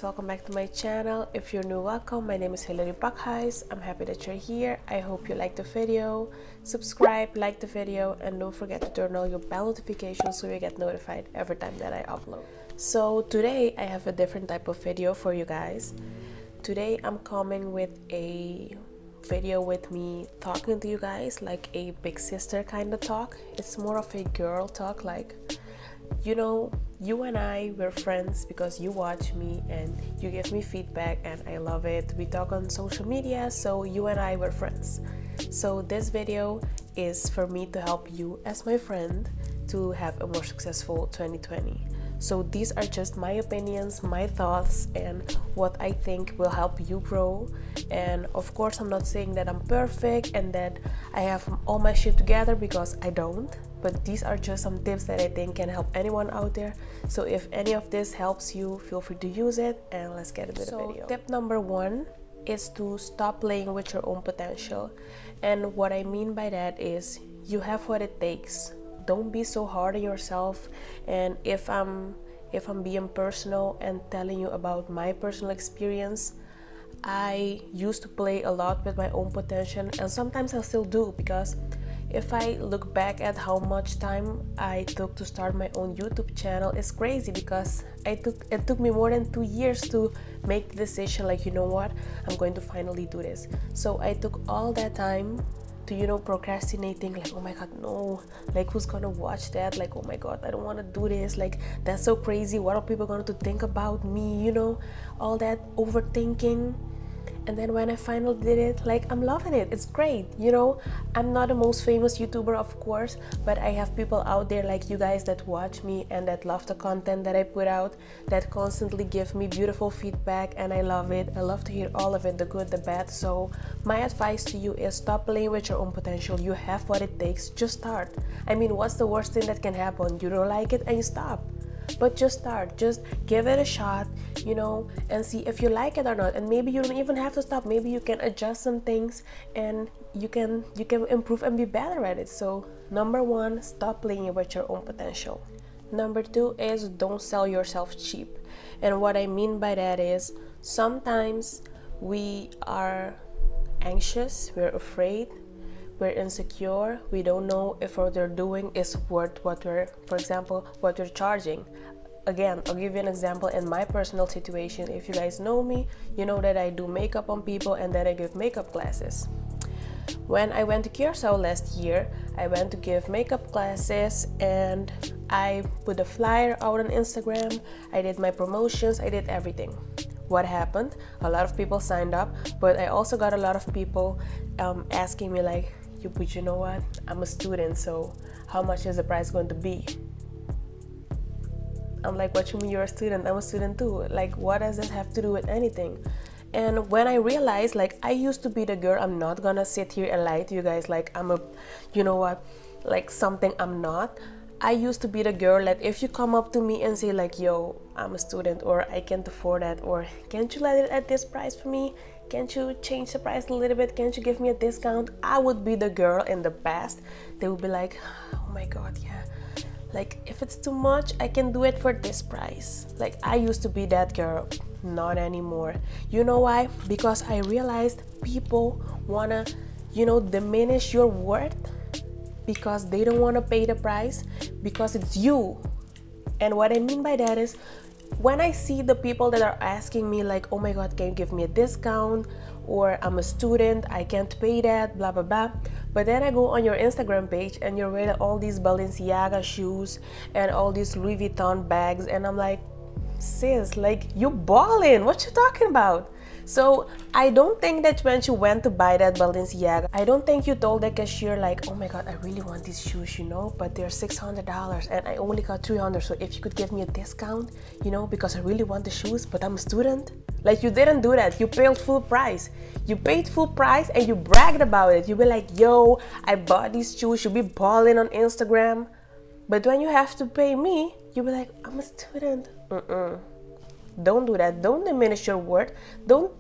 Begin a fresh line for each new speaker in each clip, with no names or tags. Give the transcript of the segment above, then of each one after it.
welcome back to my channel. If you're new, welcome. My name is YOUW. I'm happy that you're here. I hope you liked the video. Subscribe, like the video, and don't forget to turn on your bell notifications so you get notified every time that I upload. So today I have a different type of video for you guys. Today I'm coming with a video with me talking to you guys like a big sister kind of talk. It's more of a girl talk, like, you know, you and I were friends because you watch me and you give me feedback and I love it. We talk on social media, so you and I were friends. So this video is for me to help you as my friend to have a more successful 2020. So these are just my opinions, my thoughts, and what I think will help you grow. And of course, I'm not saying that I'm perfect and that I have all my shit together, because I don't. But these are just some tips that I think can help anyone out there. So if any of this helps you, feel free to use it, and let's get into the video. Tip number 1 is to stop playing with your own potential. And what I mean by that is you have what it takes. Don't be so hard on yourself. And if I'm being personal and telling you about my personal experience, I used to play a lot with my own potential, and sometimes I still do, because if I look back at how much time I took to start my own YouTube channel, it's crazy, because it took me more than 2 years to make the decision, like, you know what, I'm going to finally do this. So I took all that time to, you know, procrastinating, like, oh my god, no, like, who's gonna watch that, like, oh my god, I don't want to do this, like, that's so crazy, what are people going to think about me, you know, all that overthinking. And then when I finally did it, like, I'm loving it. It's great, you know. I'm not the most famous YouTuber, of course, but I have people out there like you guys that watch me and that love the content that I put out, that constantly give me beautiful feedback, and I love it. I love to hear all of it, the good, the bad. So my advice to you is stop playing with your own potential. You have what it takes. Just start. I mean, what's the worst thing that can happen? You don't like it and you stop. But just start, just give it a shot, you know, and see if you like it or not. And maybe you don't even have to stop. Maybe you can adjust some things and you can improve and be better at it. So number 1, stop playing with your own potential. Number 2 is don't sell yourself cheap. And what I mean by that is sometimes we are anxious, we're afraid, we're insecure, we don't know if what we're doing is worth what we're, for example, what we're charging. Again, I'll give you an example in my personal situation. If you guys know me, you know that I do makeup on people and that I give makeup classes. When I went to Curacao last year, I went to give makeup classes and I put a flyer out on Instagram, I did my promotions, I did everything. What happened? A lot of people signed up, but I also got a lot of people asking me like, but you know what, I'm a student, so how much is the price going to be? I'm like, what you mean you're a student? I'm a student too. Like, what does this have to do with anything? And when I realized, like, I used to be the girl, I'm not gonna sit here and lie to you guys like I'm a, you know what, like something I'm not. I used to be the girl that if you come up to me and say like, yo, I'm a student, or I can't afford that, or can't you let it at this price for me? Can't you change the price a little bit? Can't you give me a discount? I would be the girl in the past. They would be like, oh my god, yeah. Like, if it's too much, I can do it for this price. Like, I used to be that girl. Not anymore. You know why? Because I realized people wanna, you know, diminish your worth because they don't want to pay the price because it's you. And what I mean by that is, when I see the people that are asking me like, oh my god, can you give me a discount, or I'm a student, I can't pay that, blah blah blah, but then I go on your Instagram page and you're wearing all these Balenciaga shoes and all these Louis Vuitton bags, and I'm like, sis, like, you ballin', what you talking about? So I don't think that when you went to buy that Balenciaga, I don't think you told the cashier like, oh my god, I really want these shoes, you know, but they're $600 and I only got $300, so if you could give me a discount, you know, because I really want the shoes, but I'm a student. Like, you didn't do that. You paid full price. You paid full price and you bragged about it. You be like, yo, I bought these shoes. You be balling on Instagram. But when you have to pay me, you be like, I'm a student. Don't do that. Don't diminish your worth. Don't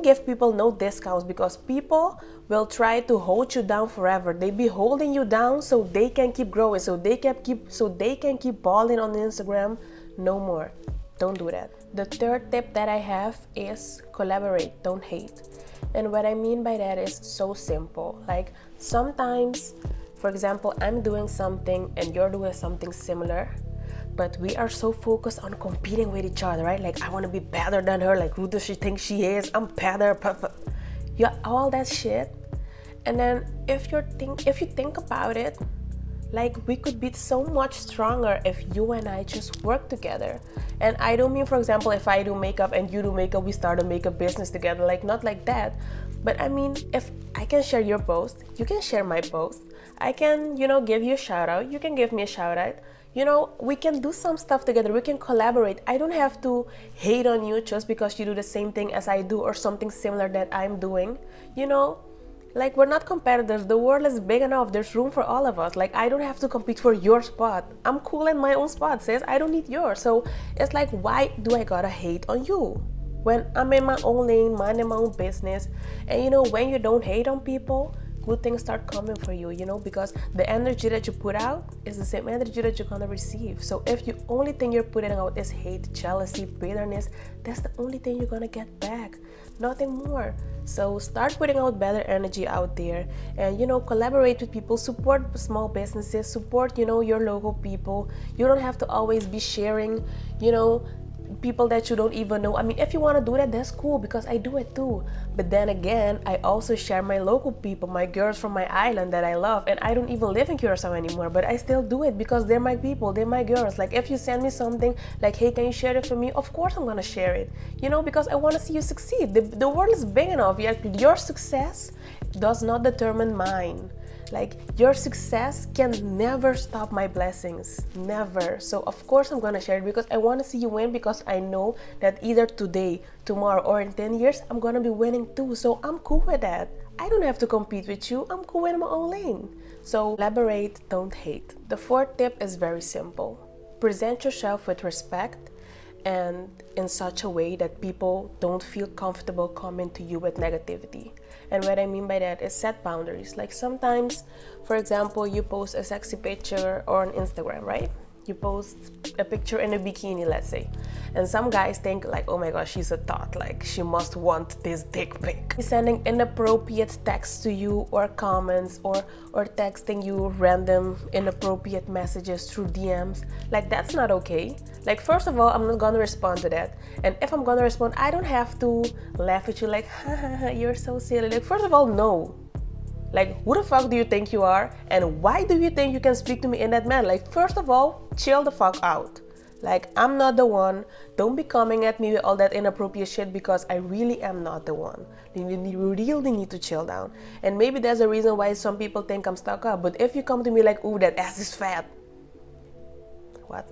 give people no discounts, because people will try to hold you down forever. They be holding you down so they can keep growing, so they can keep balling on Instagram. No more. Don't do that. The third tip that I have is collaborate, don't hate. And what I mean by that is so simple. Like sometimes, for example, I'm doing something and you're doing something similar, but we are so focused on competing with each other, right? Like I want to be better than her. Like who does she think she is? I'm better. Yeah, all that shit. And then if you think about it, like we could be so much stronger if you and I just work together. And I don't mean, for example, if I do makeup and you do makeup, we start a makeup business together, like not like that. But I mean, if I can share your post, you can share my post. I can, give you a shout out, you can give me a shout out. We can do some stuff together, we can collaborate. I don't have to hate on you just because you do the same thing as I do or something similar that I'm doing, Like we're not competitors. The world is big enough. There's room for all of us. Like I don't have to compete for your spot. I'm cool in my own spot, sis. I don't need yours. So it's like, why do I gotta hate on you? When I'm in my own lane, minding my own business. And when you don't hate on people, good things start coming for you, because the energy that you put out is the same energy that you're gonna receive. So if the only thing you're putting out is hate, jealousy, bitterness, that's the only thing you're gonna get back. Nothing more. So start putting out better energy out there and collaborate with people, support small businesses, support your local people. You don't have to always be sharing people that you don't even know. I mean, if you want to do that, that's cool, because I do it too. But then again, I also share my local people, my girls from my island that I love, and I don't even live in Curacao anymore, but I still do it because they're my people, they're my girls. Like if you send me something like, hey, can you share it for me? Of course I'm gonna share it, because I want to see you succeed. The world is big enough. Your success does not determine mine. Like your success can never stop my blessings, never. So of course I'm gonna share it because I want to see you win, because I know that either today, tomorrow, or in 10 years I'm gonna be winning too. So I'm cool with that. I don't have to compete with you. I'm cool in my own lane. So collaborate, don't hate. The fourth tip is very simple. Present yourself with respect and in such a way that people don't feel comfortable coming to you with negativity. And what I mean by that is set boundaries. Like sometimes, for example, you post a sexy picture on Instagram, right? You post a picture in a bikini, let's say. And some guys think like, oh my gosh, she's a thought, like she must want this dick pic. He's sending inappropriate texts to you or comments or texting you random inappropriate messages through DMs. Like that's not okay. Like first of all, I'm not gonna respond to that. And if I'm gonna respond, I don't have to laugh at you like, ha, you're so silly. Like first of all, no. Like, who the fuck do you think you are? And why do you think you can speak to me in that manner? Like, first of all, chill the fuck out. Like, I'm not the one. Don't be coming at me with all that inappropriate shit, because I really am not the one. You really need to chill down. And maybe there's a reason why some people think I'm stuck up. But if you come to me like, ooh, that ass is fat. What?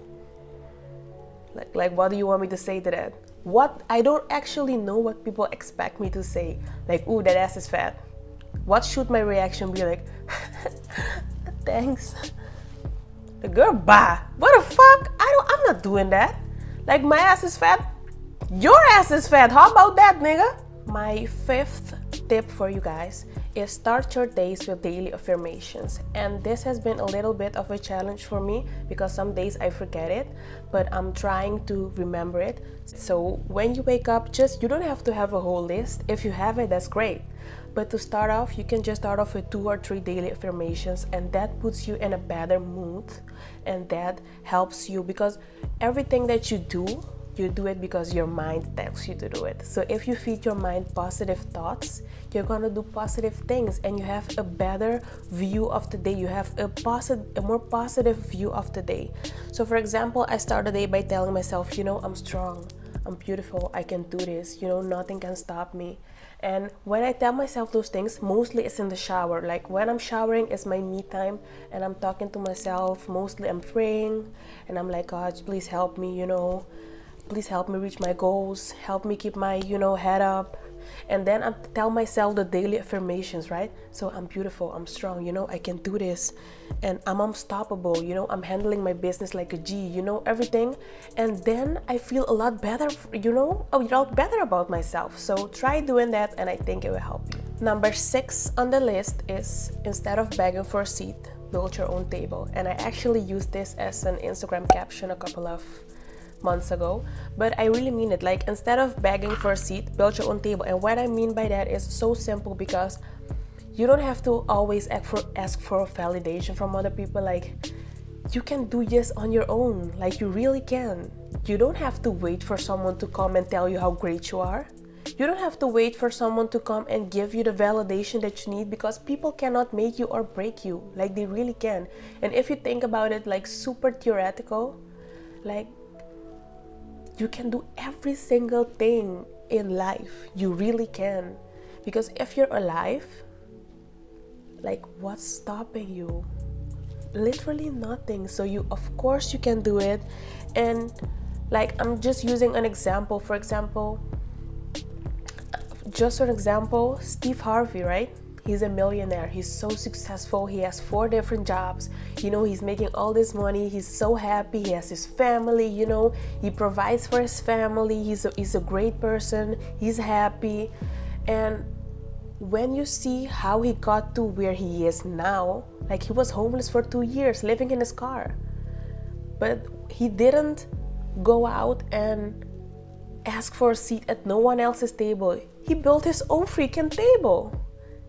Like what do you want me to say to that? What? I don't actually know what people expect me to say. Like, ooh, that ass is fat. What should my reaction be? Like, thanks. The girl, bah. What the fuck? I'm not doing that. Like, my ass is fat. Your ass is fat. How about that, nigga? My fifth tip for you guys is start your days with daily affirmations. And this has been a little bit of a challenge for me because some days I forget it, but I'm trying to remember it. So when you wake up, you don't have to have a whole list. If you have it, that's great. But to start off, you can just start off with 2 or 3 daily affirmations, and that puts you in a better mood, and that helps you because everything that you do it because your mind tells you to do it. So if you feed your mind positive thoughts, you're gonna do positive things, and you have a better view of the day. You have a more positive view of the day. So for example, I start the day by telling myself, I'm strong, I'm beautiful, I can do this, nothing can stop me. And when I tell myself those things, mostly it's in the shower. Like when I'm showering, it's my me time, and I'm talking to myself. Mostly I'm praying, and I'm like, God, please help me, please help me reach my goals, help me keep my, head up. And then I tell myself the daily affirmations, right? So I'm beautiful, I'm strong, I can do this, and I'm unstoppable, I'm handling my business like a G, everything. And then I feel a lot better, a lot better about myself. So try doing that, and I think it will help you. Number 6 on the list is, instead of begging for a seat, build your own table. And I actually used this as an Instagram caption a couple of months ago, but I really mean it. Like, instead of begging for a seat, build your own table. And what I mean by that is so simple, because you don't have to always ask for validation from other people. Like, you can do this on your own. Like, you really can. You don't have to wait for someone to come and tell you how great you are. You don't have to wait for someone to come and give you the validation that you need, because people cannot make you or break you. Like, they really can. And if you think about it, like, super theoretical, like, you can do every single thing in life. You really can. Because if you're alive, like, what's stopping you? Literally nothing. So of course you can do it. And like, I'm just using an example. For example, Steve Harvey, right? He's a millionaire. He's so successful. He has 4 different jobs. He's making all this money. He's so happy. He has his family, he provides for his family. He's a great person. He's happy. And when you see how he got to where he is now, like, he was homeless for 2 years, living in his car. But he didn't go out and ask for a seat at no one else's table. He built his own freaking table.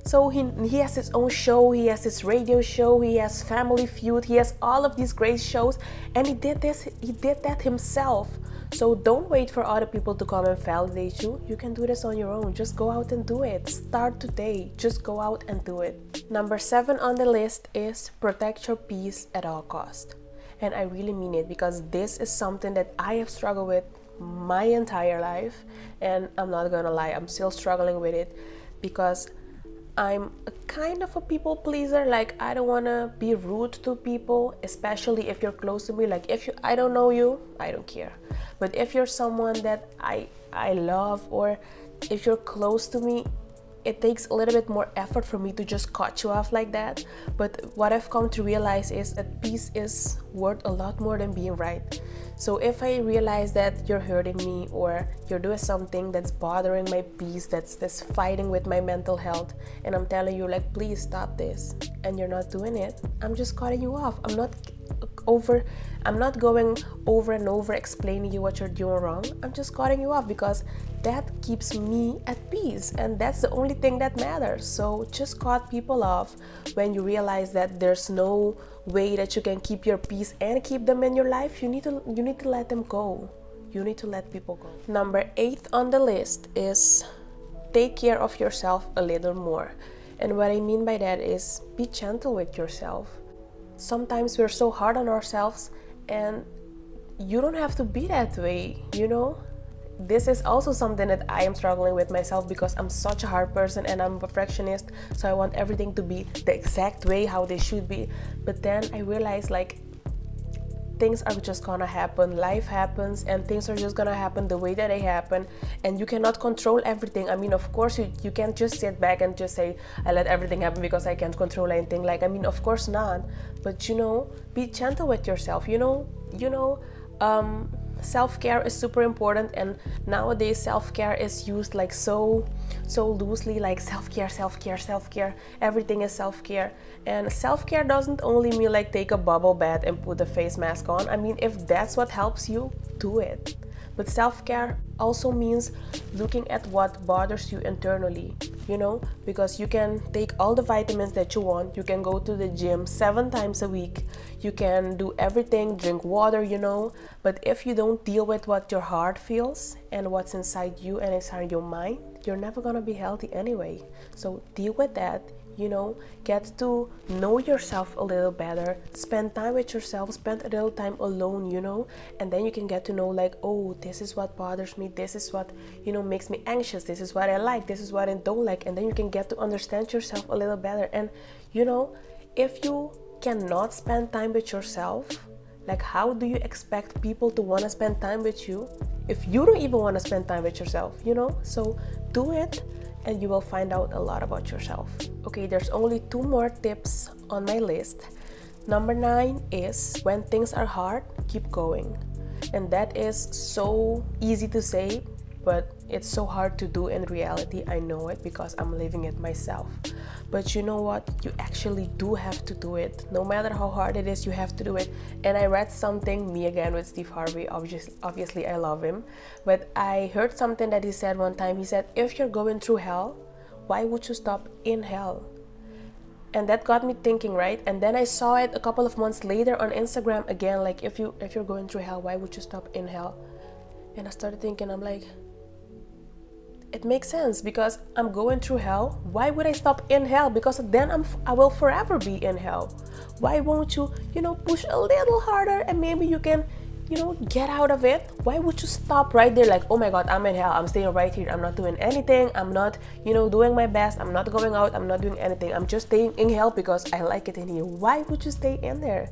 So he has his own show, he has his radio show, he has Family Feud, he has all of these great shows, and he did that himself. So don't wait for other people to come and validate you. You can do this on your own. Just go out and do it. Start today. Just go out and do it. Number 7 on the list is protect your peace at all cost. And I really mean it, because this is something that I have struggled with my entire life. And I'm not gonna lie, I'm still struggling with it, because I'm a kind of a people pleaser. Like, I don't want to be rude to people, especially if you're close to me. Like, I don't know you, I don't care. But if you're someone that I love, or if you're close to me, it takes a little bit more effort for me to just cut you off like that. But what I've come to realize is that peace is worth a lot more than being right. So if I realize that you're hurting me, or you're doing something that's bothering my peace, that's fighting with my mental health, and I'm telling you, like, please stop this, and you're not doing it, I'm just cutting you off. I'm not going over and over explaining you what you're doing wrong. I'm just cutting you off, because that keeps me at peace, and that's the only thing that matters. So just cut people off when you realize that there's no way that you can keep your peace and keep them in your life. You need to let them go. You need to let people go. Number 8 on the list is take care of yourself a little more. And what I mean by that is be gentle with yourself. Sometimes we're so hard on ourselves, and you don't have to be that way, This is also something that I am struggling with myself, because I'm such a hard person and I'm a perfectionist. So I want everything to be the exact way how they should be. But then I realize, like, things are just gonna happen. Life happens, and things are just gonna happen the way that they happen, and you cannot control everything. I mean, of course, you can't just sit back and just say, I let everything happen because I can't control anything. Like, I mean, of course not. But be gentle with yourself. Self-care is super important, and nowadays self-care is used like so loosely, like self-care. Everything is self-care. And self-care doesn't only mean like take a bubble bath and put a face mask on. I mean, if that's what helps you, do it. But self-care also means looking at what bothers you internally, because you can take all the vitamins that you want. You can go to the gym 7 times a week. You can do everything, drink water, But if you don't deal with what your heart feels and what's inside you and inside your mind, you're never gonna be healthy anyway. So deal with that. Get to know yourself a little better, spend time with yourself, spend a little time alone, and then you can get to know, like, oh, this is what bothers me, this is what, makes me anxious, this is what I like, this is what I don't like, and then you can get to understand yourself a little better. And, if you cannot spend time with yourself, like, how do you expect people to want to spend time with you if you don't even want to spend time with yourself, So do it, and you will find out a lot about yourself. Okay, there's only 2 more tips on my list. Number 9 is, when things are hard, keep going. And that is so easy to say, but it's so hard to do in reality. I know it because I'm living it myself. But you know what? You actually do have to do it. No matter how hard it is, you have to do it. And I read something, me again with Steve Harvey, obviously I love him, but I heard something that he said one time. He said, if you're going through hell, why would you stop in hell? And that got me thinking, right? And then I saw it a couple of months later on Instagram again, like if you're going through hell, why would you stop in hell? And I started thinking, I'm like, it makes sense, because I'm going through hell. Why would I stop in hell? Because then I will forever be in hell. Why won't you, push a little harder and maybe you can, get out of it? Why would you stop right there? Like, oh my God, I'm in hell. I'm staying right here. I'm not doing anything. I'm not, doing my best. I'm not going out. I'm not doing anything. I'm just staying in hell because I like it in here. Why would you stay in there?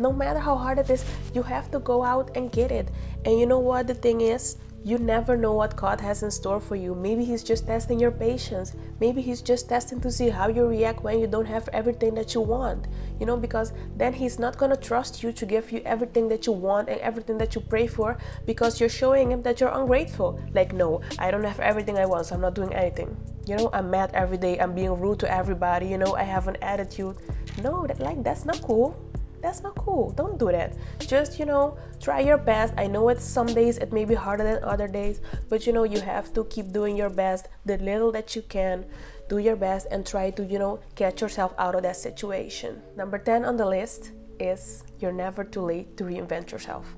No matter how hard it is, you have to go out and get it. And you know what the thing is? You never know what God has in store for you. Maybe He's just testing your patience. Maybe He's just testing to see how you react when you don't have everything that you want. Because then He's not going to trust you to give you everything that you want and everything that you pray for, because you're showing Him that you're ungrateful. Like, no, I don't have everything I want, so I'm not doing anything. I'm mad every day. I'm being rude to everybody. I have an attitude. No, that's not cool. That's not cool. Don't do that. Just, try your best. I know it's some days it may be harder than other days, but you have to keep doing your best. The little that you can, do your best and try to, get yourself out of that situation. Number 10 on the list is you're never too late to reinvent yourself.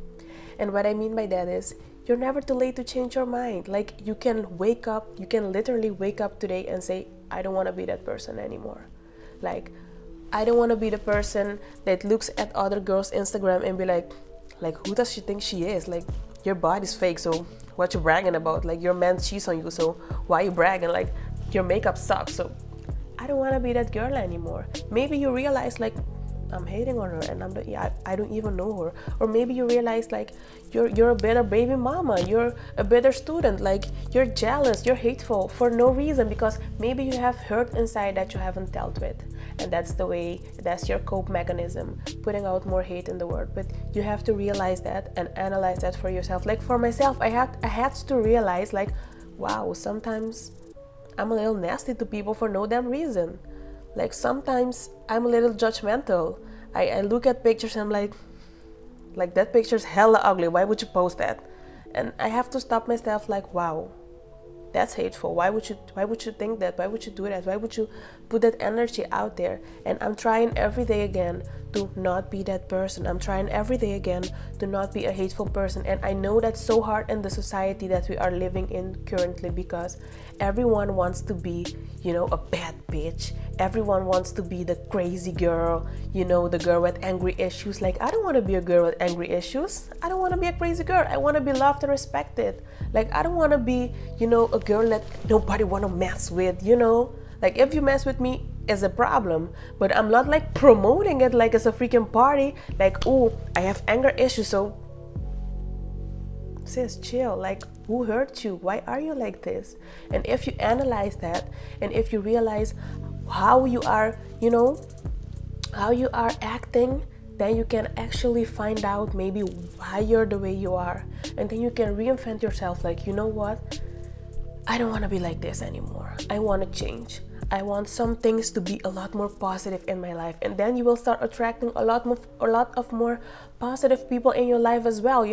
And what I mean by that is you're never too late to change your mind. Like, you can literally wake up today and say, I don't want to be that person anymore. Like, I don't want to be the person that looks at other girls' Instagram and be like, who does she think she is? Like, your body's fake, so what you bragging about? Like, your man cheats on you, so why you bragging? Like, your makeup sucks, so I don't want to be that girl anymore. Maybe you realize, like, I'm hating on her and I don't even know her. Or maybe you realize, like, you're a better baby mama, you're a better student, like, you're jealous, you're hateful for no reason, because maybe you have hurt inside that you haven't dealt with. And that's your cope mechanism, putting out more hate in the world. But you have to realize that and analyze that for yourself. Like, for myself, I had to realize, like, wow, sometimes I'm a little nasty to people for no damn reason. Like, sometimes I'm a little judgmental. I look at pictures and I'm like that picture's hella ugly. Why would you post that? And I have to stop myself, like, wow, that's hateful. Why would you think that? Why would you do that? Why would you put that energy out there? And I'm trying every day again to not be that person. I'm trying every day again to not be a hateful person. And I know that's so hard in the society that we are living in currently, because everyone wants to be, a bad bitch. Everyone wants to be the crazy girl, the girl with angry issues. Like, I don't want to be a girl with angry issues. I don't want to be a crazy girl. I want to be loved and respected. Like, I don't want to be, a girl that nobody want to mess with, Like, if you mess with me, is a problem, but I'm not like promoting it like it's a freaking party. Like, oh, I have anger issues, so sis, chill. Like, who hurt you? Why are you like this? And if you analyze that, and if you realize how you are, how you are acting, then you can actually find out maybe why you're the way you are. And then you can reinvent yourself. Like, you know what? I don't want to be like this anymore. I want to change. I want some things to be a lot more positive in my life. And then you will start attracting a lot of more positive people in your life as well.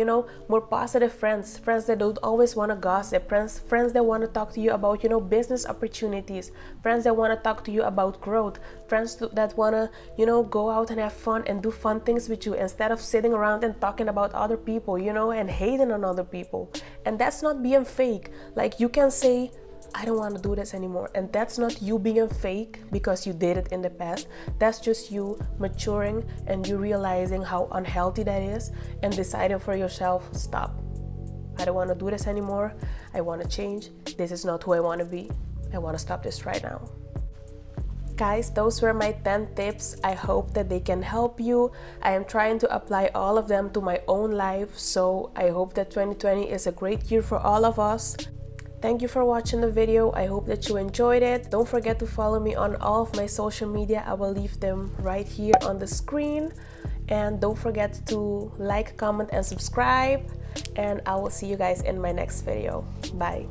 More positive friends that don't always want to gossip, friends that want to talk to you about, business opportunities, friends that want to talk to you about growth, friends that want to, go out and have fun and do fun things with you, instead of sitting around and talking about other people, and hating on other people. And that's not being fake. Like, you can say, I don't want to do this anymore. And that's not you being fake because you did it in the past. That's just you maturing and you realizing how unhealthy that is and deciding for yourself, stop. I don't want to do this anymore. I want to change. This is not who I want to be. I want to stop this right now. Guys, those were my 10 tips. I hope that they can help you. I am trying to apply all of them to my own life. So I hope that 2020 is a great year for all of us. Thank you for watching the video. I hope that you enjoyed it. Don't forget to follow me on all of my social media. I will leave them right here on the screen. And don't forget to like, comment, and subscribe. And I will see you guys in my next video. Bye.